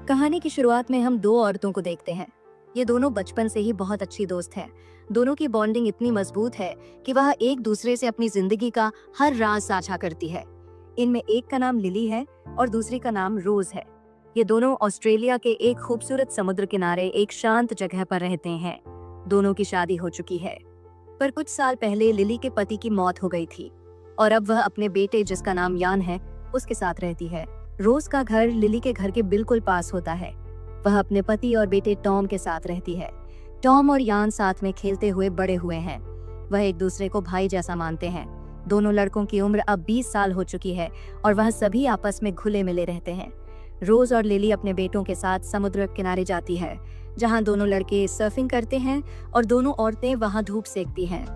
कहानी की शुरुआत में हम दो औरतों को देखते हैं। ये दोनों बचपन से ही बहुत अच्छी दोस्त हैं। दोनों की बॉन्डिंग इतनी मजबूत है कि वह एक दूसरे से अपनी जिंदगी का हर राज साझा करती है। इनमें एक का नाम लिली है और दूसरी का नाम रोज है। ये दोनों ऑस्ट्रेलिया के एक खूबसूरत समुद्र किनारे एक शांत जगह पर रहते हैं। दोनों की शादी हो चुकी है, पर कुछ साल पहले लिली के पति की मौत हो गई थी और अब वह अपने बेटे, जिसका नाम यान है, उसके साथ रहती है। रोज का घर लिली के घर के बिल्कुल पास होता है। वह अपने पति और बेटे टॉम के साथ रहती है। टॉम और यान साथ में खेलते हुए बड़े हुए हैं। वह एक दूसरे को भाई जैसा मानते हैं। दोनों लड़कों की उम्र अब 20 साल हो चुकी है और वह सभी आपस में घुले मिले रहते हैं। रोज और लिली अपने बेटों के साथ समुद्र किनारे जाती है, जहां दोनों लड़के सर्फिंग करते हैं और दोनों औरतें वहां धूप सेकती हैं।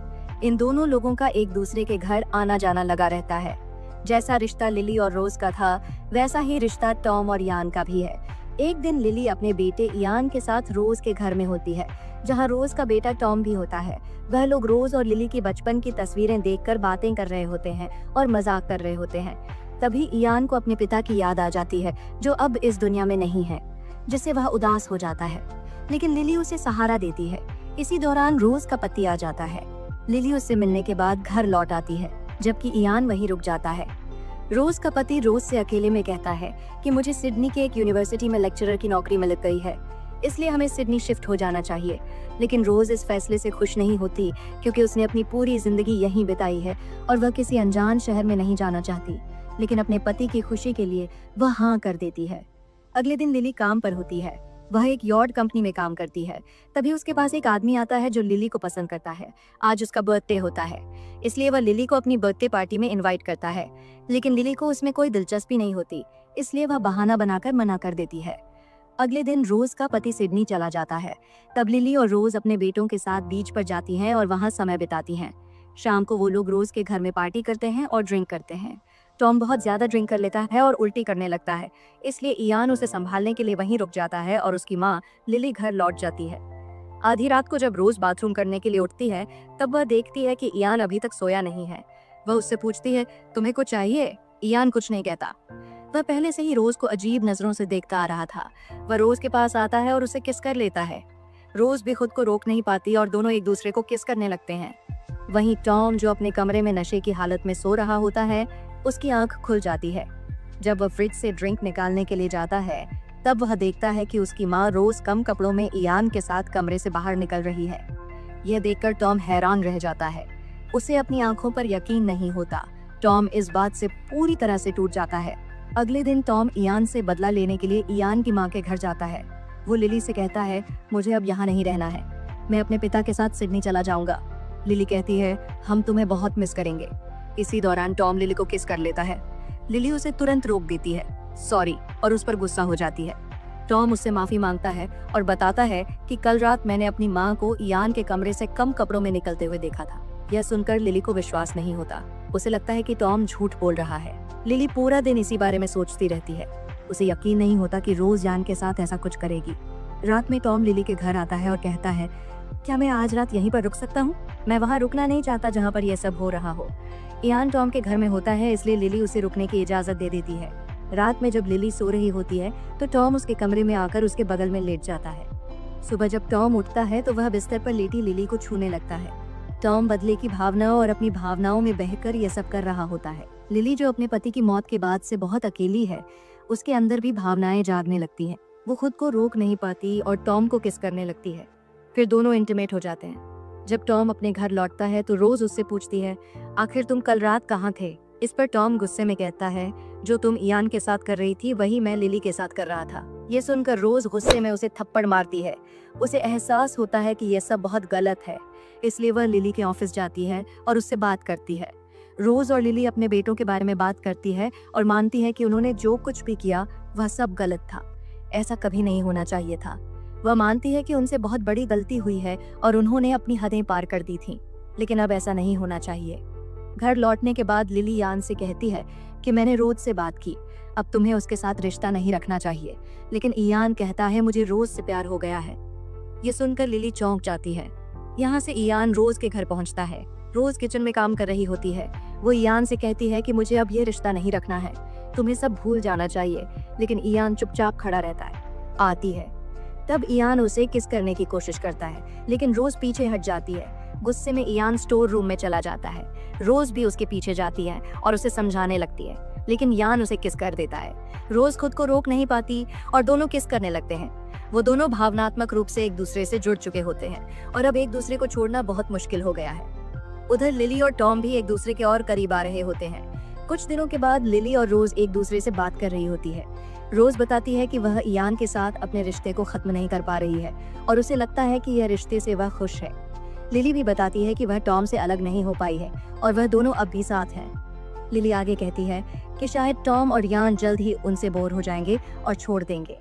इन दोनों लोगों का एक दूसरे के घर आना जाना लगा रहता है। जैसा रिश्ता लिली और रोज का था, वैसा ही रिश्ता टॉम और यान का भी है। एक दिन लिली अपने बेटे यान के साथ रोज के घर में होती है, जहां रोज का बेटा टॉम भी होता है। वह लोग रोज और लिली की बचपन की तस्वीरें देखकर बातें कर रहे होते हैं और मजाक कर रहे होते हैं। तभी यान को अपने पिता की याद आ जाती है, जो अब इस दुनिया में नहीं है, जिससे वह उदास हो जाता है। लेकिन लिली उसे सहारा देती है। इसी दौरान रोज का पति आ जाता है। लिली उससे मिलने के बाद घर लौट आती है, जबकि यान वहीं रुक जाता है। रोज का पति रोज से अकेले में कहता है कि मुझे सिडनी के एक यूनिवर्सिटी में लेक्चरर की नौकरी मिल गई है, इसलिए हमें सिडनी शिफ्ट हो जाना चाहिए। लेकिन रोज इस फैसले से खुश नहीं होती, क्योंकि उसने अपनी पूरी जिंदगी यहीं बिताई है और वह किसी अनजान शहर में नहीं जाना चाहती। लेकिन अपने पति की खुशी के लिए वह हाँ कर देती है। अगले दिन लिली काम पर होती है। वह एक यॉर्ड कंपनी में काम करती है। तभी उसके पास एक आदमी आता है जो लिली को पसंद करता है। आज उसका बर्थडे होता है, इसलिए वह लिली को अपनी बर्थडे पार्टी में इनवाइट करता है। लेकिन लिली को उसमें कोई दिलचस्पी नहीं होती, इसलिए वह बहाना बनाकर मना कर देती है। अगले दिन रोज का पति सिडनी चला जाता है। तब लिली और रोज अपने बेटों के साथ बीच पर जाती हैं और वहां समय बिताती हैं। शाम को वो लोग रोज के घर में पार्टी करते हैं और ड्रिंक करते हैं। टॉम बहुत ज्यादा ड्रिंक कर लेता है और उल्टी करने लगता है, इसलिए इयान उसे संभालने के लिए वहीं रुक जाता है और उसकी माँ लिली घर लौट जाती है। आधी रात को जब रोज बाथरूम करने के लिए उठती है, तब वह देखती है कि इयान अभी तक सोया नहीं है। वह उससे पूछती है, तुम्हें कुछ चाहिए? इयान कुछ नहीं कहता। वह पहले से ही रोज को अजीब नजरों से देखता आ रहा था। वह रोज के पास आता है और उसे किस कर लेता है। रोज भी खुद को रोक नहीं पाती और दोनों एक दूसरे को किस करने लगते हैं। वहीं टॉम, जो अपने कमरे में नशे की हालत में सो रहा होता है, उसकी आंख खुल जाती है। जब वह फ्रिज से ड्रिंक निकालने के लिए जाता है, तब वह देखता है कि उसकी माँ रोज कम कपड़ों में इयान के साथ कमरे से बाहर निकल रही है। यह देखकर टॉम हैरान रह जाता है। उसे अपनी आंखों पर यकीन नहीं होता। टॉम इस बात से पूरी तरह से टूट जाता है। अगले दिन टॉम इयान से बदला लेने के लिए इयान की माँ के घर जाता है। वो लिली से कहता है, मुझे अब यहाँ नहीं रहना है, मैं अपने पिता के साथ सिडनी चला जाऊंगा। लिली कहती है, हम तुम्हें बहुत मिस करेंगे। इसी दौरान टॉम लिली को किस कर लेता है। लिली उसे तुरंत रोक देती है, सॉरी, और उस पर गुस्सा हो जाती है। टॉम उससे माफी मांगता है और बताता है कि कल रात मैंने अपनी माँ को इयान के कमरे से कम कपड़ों में निकलते हुए देखा था। यह सुनकर लिली को विश्वास नहीं होता। उसे लगता है कि टॉम झूठ बोल रहा है। लिली पूरा दिन इसी बारे में सोचती रहती है। उसे यकीन नहीं होता कि रोज यान के साथ ऐसा कुछ करेगी। रात में टॉम लिली के घर आता है और कहता है, क्या मैं आज रात यहीं पर रुक सकता हूँ? मैं वहाँ रुकना नहीं चाहता जहाँ पर यह सब हो रहा हो। इयान टॉम के घर में होता है, इसलिए लिली उसे रुकने की इजाजत दे देती है। रात में जब लिली सो रही होती है, तो टॉम उसके कमरे में आकर उसके बगल में लेट जाता है। सुबह जब टॉम उठता है, तो वह बिस्तर पर लेटी लिली को छूने लगता है। टॉम बदले की भावनाओं और अपनी भावनाओं में बहकर यह सब कर रहा होता है। लिली, जो अपने पति की मौत के बाद से बहुत अकेली है, उसके अंदर भी भावनाएं जागने लगती हैं। वो खुद को रोक नहीं पाती और टॉम को किस करने लगती है। फिर दोनों इंटीमेट हो जाते हैं। जब टॉम अपने घर लौटता है, तो रोज उससे पूछती है, आखिर तुम कल रात कहाँ थे? इस पर टॉम गुस्से में कहता है, जो तुम इयान के साथ कर रही थी, वही मैं लिली के साथ कर रहा था। ये सुनकर रोज गुस्से में उसे थप्पड़ मारती है। उसे एहसास होता है कि यह सब बहुत गलत है, इसलिए वह लिली के ऑफिस जाती है और उससे बात करती है। रोज और लिली अपने बेटों के बारे में बात करती है और मानती है कि उन्होंने जो कुछ भी किया वह सब गलत था। ऐसा कभी नहीं होना चाहिए था। वह मानती है कि उनसे बहुत बड़ी गलती हुई है और उन्होंने अपनी हदें पार कर दी थीं, लेकिन अब ऐसा नहीं होना चाहिए। घर लौटने के बाद लिली यान से कहती है कि मैंने रोज से बात की, अब तुम्हें उसके साथ रिश्ता नहीं रखना चाहिए। लेकिन इयान कहता है, मुझे रोज से प्यार हो गया है। ये सुनकर लिली चौंक जाती है। यहाँ से इयान रोज के घर पहुँचता है। रोज किचन में काम कर रही होती है। वो इयान से कहती है कि मुझे अब ये रिश्ता नहीं रखना है, तुम्हें सब भूल जाना चाहिए। लेकिन इयान चुपचाप खड़ा रहता है। रोज आती है। तब इयान उसे किस करने की कोशिश करता है, लेकिन रोज पीछे हट जाती है। गुस्से में इयान स्टोर रूम में चला जाता है। रोज भी उसके पीछे जाती है और उसे समझाने लगती है, लेकिन इयान उसे किस कर देता है। रोज खुद को रोक नहीं पाती और दोनों किस करने लगते हैं। वो दोनों भावनात्मक रूप से एक दूसरे से जुड़ चुके होते हैं और अब एक दूसरे को छोड़ना बहुत मुश्किल हो गया है। उधर लिली और टॉम भी एक दूसरे के और करीब आ रहे होते हैं। कुछ दिनों के बाद लिली और रोज एक दूसरे से बात कर रही होती है। रोज बताती है कि वह इयान के साथ अपने रिश्ते को खत्म नहीं कर पा रही है और उसे लगता है कि यह रिश्ते से वह खुश है। लिली भी बताती है कि वह टॉम से अलग नहीं हो पाई है और वह दोनों अब भी साथ हैं। लिली आगे कहती है कि शायद टॉम और इयान जल्द ही उनसे बोर हो जाएंगे और छोड़ देंगे,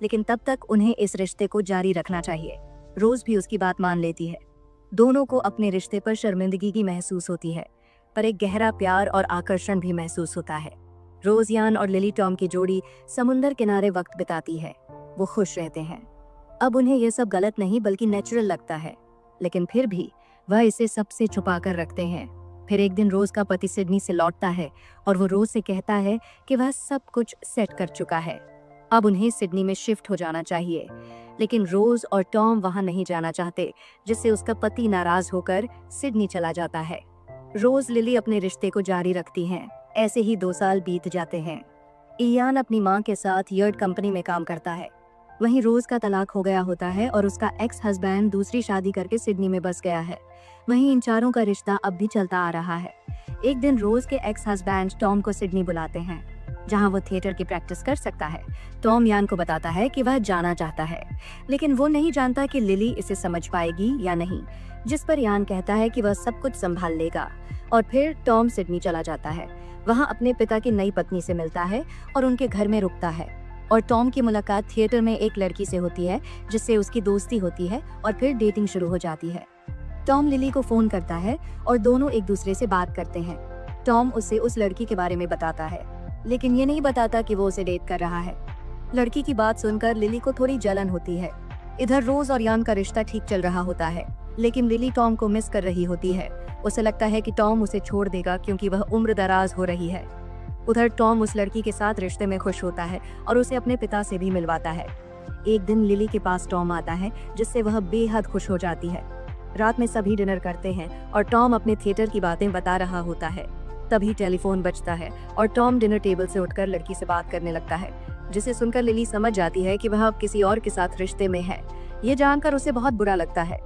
लेकिन तब तक उन्हें इस रिश्ते को जारी रखना चाहिए। रोज भी उसकी बात मान लेती है। दोनों को अपने रिश्ते पर शर्मिंदगी की महसूस होती है, पर एक गहरा प्यार और आकर्षण भी महसूस होता है। रोज, इयान और लिली टॉम की जोड़ी समुंदर किनारे वक्त बिताती है। वो खुश रहते हैं। अब उन्हें यह सब गलत नहीं बल्कि नेचुरल लगता है, लेकिन फिर भी वह इसे सबसे छुपा कर रखते हैं। फिर एक दिन रोज का पति सिडनी से लौटता है और वो रोज से कहता है कि वह सब कुछ सेट कर चुका है, अब उन्हें सिडनी में शिफ्ट हो जाना चाहिए। लेकिन रोज और टॉम वहां नहीं जाना चाहते, जिससे उसका पति नाराज होकर सिडनी चला जाता है। रोज, लिली अपने रिश्ते को जारी रखती हैं। ऐसे ही 2 साल बीत जाते हैं। इयान अपनी माँ के साथ यर्ड कंपनी में काम करता है। वहीं रोज का तलाक हो गया होता है और उसका एक्स हस्बैंड दूसरी शादी करके सिडनी में बस गया है। वहीं इन चारों का रिश्ता अब भी चलता आ रहा है। एक दिन रोज के एक्स हस्बैंड टॉम को सिडनी बुलाते हैं, जहां वो थिएटर की प्रैक्टिस कर सकता है। टॉम इयान को बताता है कि वह जाना चाहता है, लेकिन वो नहीं जानता कि लिली इसे समझ पाएगी या नहीं, जिस पर इयान कहता है कि वह सब कुछ संभाल लेगा। और फिर टॉम सिडनी चला जाता है। वहां अपने पिता की नई पत्नी से मिलता है और उनके घर में रुकता है। और टॉम की मुलाकात थिएटर में एक लड़की से होती है, जिससे उसकी दोस्ती होती है और फिर डेटिंग शुरू हो जाती है। टॉम लिली को फोन करता है और दोनों एक दूसरे से बात करते हैं। टॉम उसे उस लड़की के बारे में बताता है, लेकिन ये नहीं बताता कि वो उसे डेट कर रहा है। लड़की की बात सुनकर लिली को थोड़ी जलन होती है। इधर रोज और इयान का रिश्ता ठीक चल रहा होता है, लेकिन लिली टॉम को मिस कर रही होती है। उसे लगता है कि टॉम उसे छोड़ देगा क्योंकि वह उम्र दराज हो रही है। उधर टॉम उस लड़की के साथ रिश्ते में खुश होता है और उसे अपने पिता से भी मिलवाता है। एक दिन लिली के पास टॉम आता है, जिससे वह बेहद खुश हो जाती है। रात में सभी डिनर करते हैं और टॉम अपने थिएटर की बातें बता रहा होता है। तभी टेलीफोन बजता है और टॉम डिनर टेबल से उठकर लड़की से बात करने लगता है, जिसे सुनकर लिली समझ जाती है कि वह अब किसी और के साथ रिश्ते में है। ये जानकर उसे बहुत बुरा लगता है।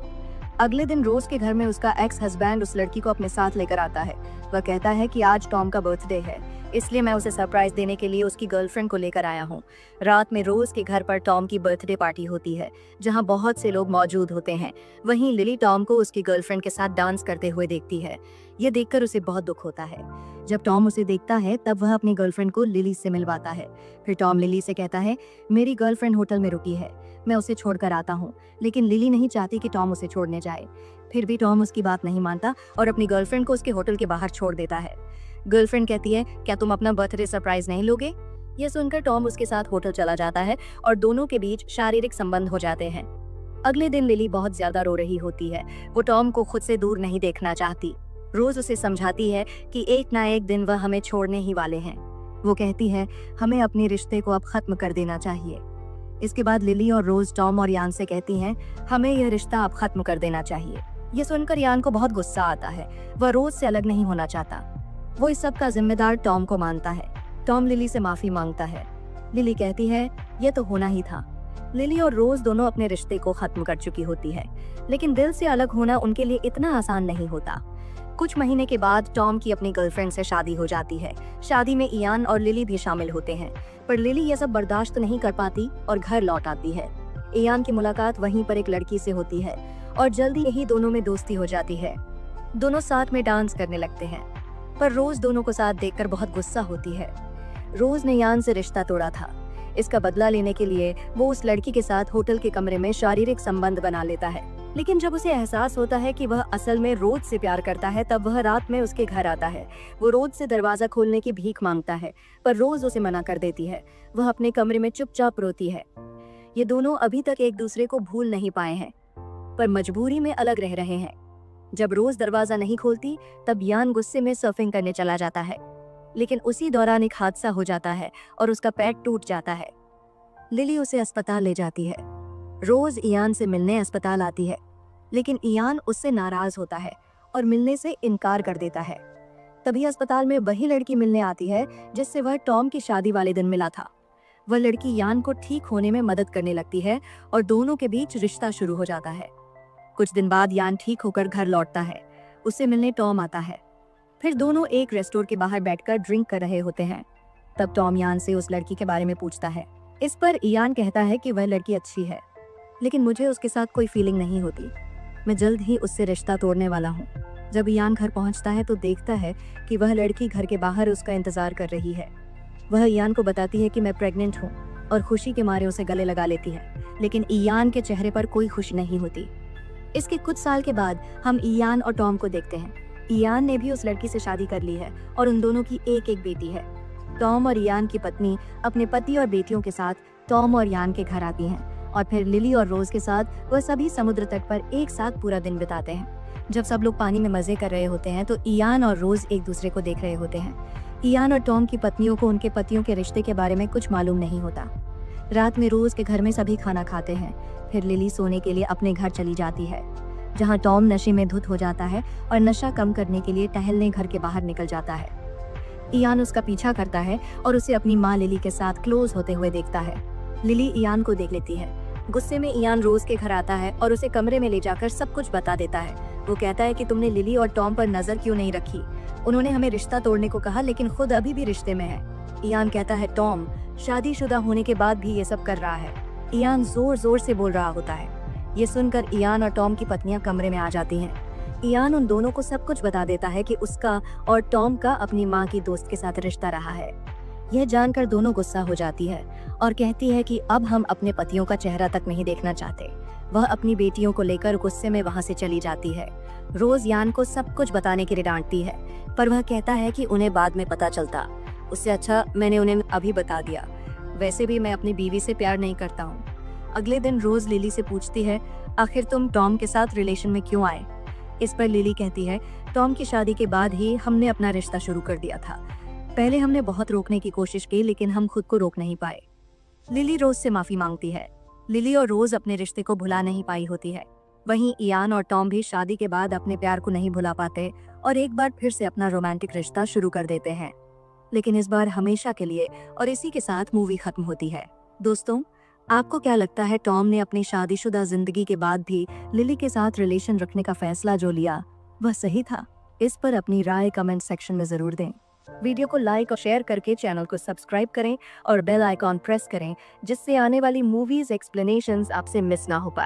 अगले दिन रोज के घर में उसका एक्स हस्बैंड उस लड़की को अपने साथ लेकर आता है। वह कहता है कि आज टॉम का बर्थडे है, इसलिए मैं उसे सरप्राइज देने के लिए उसकी गर्लफ्रेंड को लेकर आया हूँ। रात में रोज के घर पर टॉम की बर्थडे पार्टी होती है, जहाँ बहुत से लोग मौजूद होते हैं। वहीं लिली टॉम को उसकी गर्लफ्रेंड के साथ डांस करते हुए देखती है। ये देखकर उसे बहुत दुख होता है। जब टॉम उसे देखता है तब वह अपनी गर्लफ्रेंड को लिली से मिलवाता है। फिर टॉम लिली से कहता है, मेरी गर्लफ्रेंड होटल में रुकी है, मैं उसे छोड़कर आता हूँ। लेकिन लिली नहीं चाहती कि टॉम उसे छोड़ने जाए। फिर भी टॉम उसकी बात नहीं मानता और अपनी गर्लफ्रेंड को उसके होटल के बाहर छोड़ देता है। गर्लफ्रेंड कहती है, क्या तुम अपना बर्थडे सरप्राइज नहीं लोगे? यह सुनकर टॉम उसके साथ होटल चला जाता है और दोनों के बीच शारीरिक संबंध हो जाते हैं। अगले दिन लिली बहुत ज्यादा रो रही होती है। वो टॉम को खुद से दूर नहीं देखना चाहती। रोज उसे समझाती है कि एक ना एक दिन वह हमें छोड़ने ही वाले हैं। वो कहती है, हमें अपने रिश्ते को अब खत्म कर देना चाहिए। इसके बाद लिली और रोज टॉम और यान से कहती हैं, हमें यह रिश्ता अब खत्म कर देना चाहिए। ये सुनकर यान को बहुत गुस्सा आता है। वह रोज से अलग नहीं होना चाहता। वो इस सब का जिम्मेदार टॉम को मानता है। टॉम लिली से माफी मांगता है। लिली कहती है, यह तो होना ही था। लिली और रोज दोनों अपने रिश्ते को खत्म कर चुकी होती है, लेकिन दिल से अलग होना उनके लिए इतना आसान नहीं होता। कुछ महीने के बाद टॉम की अपनी गर्लफ्रेंड से शादी हो जाती है। शादी में इयान और लिली भी शामिल होते हैं, पर लिली यह सब बर्दाश्त नहीं कर पाती और घर लौट आती है। इयान की मुलाकात वहीं पर एक लड़की से होती है और जल्दी यही दोनों में दोस्ती हो जाती है। दोनों साथ में डांस करने लगते हैं, पर रोज दोनों को साथ देखकर बहुत गुस्सा होती है। रोज ने इयान से रिश्ता तोड़ा था। इसका बदला लेने के लिए वो उस लड़की के साथ होटल के कमरे में शारीरिक संबंध बना लेता है। लेकिन जब उसे एहसास होता है कि वह असल में रोज से प्यार करता है, तब वह रात में उसके घर आता है। वो रोज से दरवाजा खोलने की भीख मांगता है, पर रोज उसे मना कर देती है। वह अपने कमरे में चुपचाप रोती है। ये दोनों अभी तक एक दूसरे को भूल नहीं पाए हैं, पर मजबूरी में अलग रह रहे हैं। जब रोज दरवाजा नहीं खोलती, तब यान गुस्से में सर्फिंग करने चला जाता है, लेकिन उसी दौरान एक हादसा हो जाता है और उसका पैर टूट जाता है। लिली उसे अस्पताल ले जाती है। रोज इयान से मिलने अस्पताल आती है, लेकिन इयान उससे नाराज होता है और मिलने से इनकार कर देता है। तभी अस्पताल में वही लड़की मिलने आती है जिससे वह टॉम की शादी वाले दिन मिला था। वह लड़की यान को ठीक होने में मदद करने लगती है और दोनों के बीच रिश्ता शुरू हो जाता है। कुछ दिन बाद यान ठीक होकर घर लौटता है। उससे मिलने टॉम आता है। फिर दोनों एक रेस्टोरेंट के बाहर बैठकर ड्रिंक कर रहे होते हैं। तब टॉम यान से उस लड़की के बारे में पूछता है। इस पर इयान कहता है कि वह लड़की अच्छी है, लेकिन मुझे उसके साथ कोई फीलिंग नहीं होती। मैं जल्द ही उससे रिश्ता तोड़ने वाला हूँ। जब इयान घर पहुँचता है तो देखता है कि वह लड़की घर के बाहर उसका इंतजार कर रही है। वह इयान को बताती है कि मैं प्रेग्नेंट हूँ और खुशी के मारे उसे गले लगा लेती है, लेकिन इयान के चेहरे पर कोई खुशी नहीं होती। इसके कुछ साल के बाद हम इयान और टॉम को देखते हैं। इयान ने भी उस लड़की से शादी कर ली है और उन दोनों की एक एक बेटी है। टॉम और इयान की पत्नी अपने पति और बेटियों के साथ टॉम और इयान के घर आती हैं और फिर लिली और रोज के साथ वह सभी समुद्र तट पर एक साथ पूरा दिन बिताते हैं। जब सब लोग पानी में मजे कर रहे होते हैं तो इयान और रोज एक दूसरे को देख रहे होते हैं। इयान और टॉम की पत्नियों को उनके पतियों के रिश्ते के बारे में कुछ मालूम नहीं होता। रात में रोज के घर में सभी खाना खाते हैं। फिर लिली सोने के लिए अपने घर चली जाती है, जहां टॉम नशे में धुत हो जाता है और नशा कम करने के लिए टहलने घर के बाहर निकल जाता है। इयान उसका पीछा करता है और उसे अपनी माँ लिली के साथ क्लोज होते हुए देखता है। लिली इयान को देख लेती है। गुस्से में इयान रोज के घर आता है और उसे कमरे में ले जाकर सब कुछ बता देता है। वो कहता है कि तुमने लिली और टॉम पर नजर क्यों नहीं रखी? उन्होंने हमें रिश्ता तोड़ने को कहा, लेकिन खुद अभी भी रिश्ते में है। इयान कहता है टॉम शादीशुदा होने के बाद भी ये सब कर रहा है। इयान जोर जोर से बोल रहा होता है। ये सुनकर इयान और टॉम की पत्नियां कमरे में आ जाती हैं। इयान उन दोनों को सब कुछ बता देता है कि उसका और टॉम का अपनी माँ की दोस्त के साथ रिश्ता रहा है। यह जानकर दोनों गुस्सा हो जाती है और कहती है कि अब हम अपने पतियों का चेहरा तक नहीं देखना चाहते। वह अपनी बेटियों को लेकर गुस्से में वहां से चली जाती है। रोज यान को सब कुछ बताने के लिए डांटती है, पर वह कहता है कि उन्हें बाद में पता चलता। उससे अच्छा मैंने उन्हें अभी बता दिया। वैसे भी मैं अपनी बीवी से प्यार नहीं करता हूँ। अगले दिन रोज लिली से पूछती है, आखिर तुम टॉम के साथ रिलेशन में क्यों आए? इस पर लिली कहती है, टॉम की शादी के बाद ही हमने अपना रिश्ता शुरू कर दिया था। पहले हमने बहुत रोकने की कोशिश की, लेकिन हम खुद को रोक नहीं पाए। लिली रोज से माफी मांगती है। लिली और रोज अपने रिश्ते को भुला नहीं पाई होती है। वहीं इयान और टॉम भी शादी के बाद अपने प्यार को नहीं भुला पाते और एक बार फिर से अपना रोमांटिक रिश्ता शुरू कर देते हैं, लेकिन इस बार हमेशा के लिए। और इसी के साथ मूवी खत्म होती है। दोस्तों, आपको क्या लगता है टॉम ने अपनी शादीशुदा जिंदगी के बाद भी लिली के साथ रिलेशन रखने का फैसला जो लिया वह सही था? इस पर अपनी राय कमेंट सेक्शन में जरूर दें। वीडियो को लाइक और शेयर करके चैनल को सब्सक्राइब करें और बेल आइकॉन प्रेस करें, जिससे आने वाली मूवीज एक्सप्लेनेशंस आपसे मिस ना हो पाए।